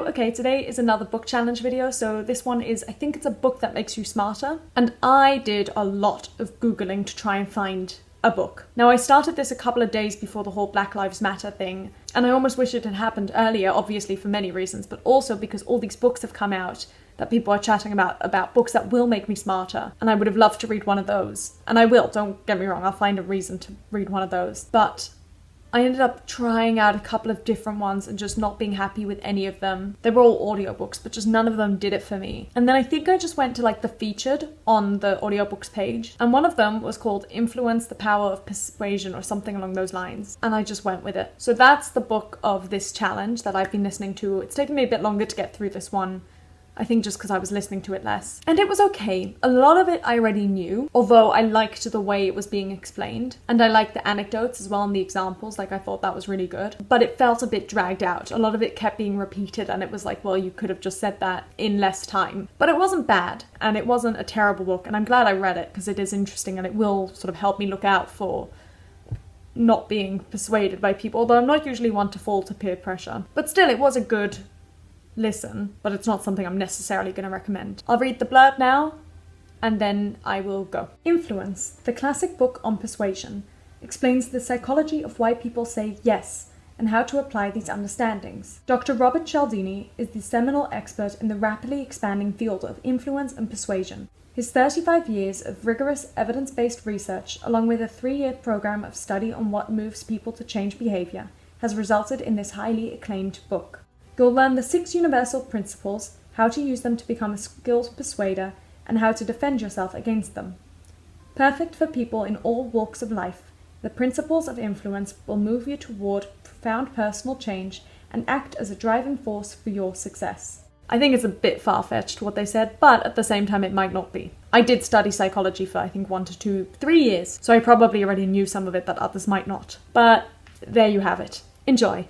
okay, today is another book challenge video. So this one is, I think it's a book that makes you smarter. And I did a lot of Googling to try and find a book. Now, I started this a couple of days before the whole Black Lives Matter thing, and I almost wish it had happened earlier, obviously for many reasons, but also because all these books have come out that people are chatting about books that will make me smarter, and I would have loved to read one of those. And I will, don't get me wrong, I'll find a reason to read one of those. But I ended up trying out a couple of different ones and just not being happy with any of them. They were all audiobooks, but just none of them did it for me. And then I think I just went to like the featured on the audiobooks page, and one of them was called Influence, the Power of Persuasion or something along those lines. And I just went with it. So that's the book of this challenge that I've been listening to. It's taken me a bit longer to get through this one. I think just because I was listening to it less. And it was okay. A lot of it I already knew, although I liked the way it was being explained. And I liked the anecdotes as well and the examples, like I thought that was really good. But it felt a bit dragged out. A lot of it kept being repeated and it was like, well, you could have just said that in less time. But it wasn't bad and it wasn't a terrible book, and I'm glad I read it because it is interesting and it will sort of help me look out for not being persuaded by people, although I'm not usually one to fall to peer pressure. But still, it was a good listen, but it's not something I'm necessarily going to recommend. I'll read the blurb now, and then I will go. Influence, the classic book on persuasion, explains the psychology of why people say yes, and how to apply these understandings. Dr. Robert Cialdini is the seminal expert in the rapidly expanding field of influence and persuasion. His 35 years of rigorous evidence-based research, along with a 3-year program of study on what moves people to change behavior, has resulted in this highly acclaimed book. You'll learn the 6 universal principles, how to use them to become a skilled persuader, and how to defend yourself against them. Perfect for people in all walks of life, the principles of influence will move you toward profound personal change and act as a driving force for your success. I think it's a bit far-fetched what they said, but at the same time it might not be. I did study psychology for I think 1 to 2, 3 years, so I probably already knew some of it that others might not. But there you have it. Enjoy.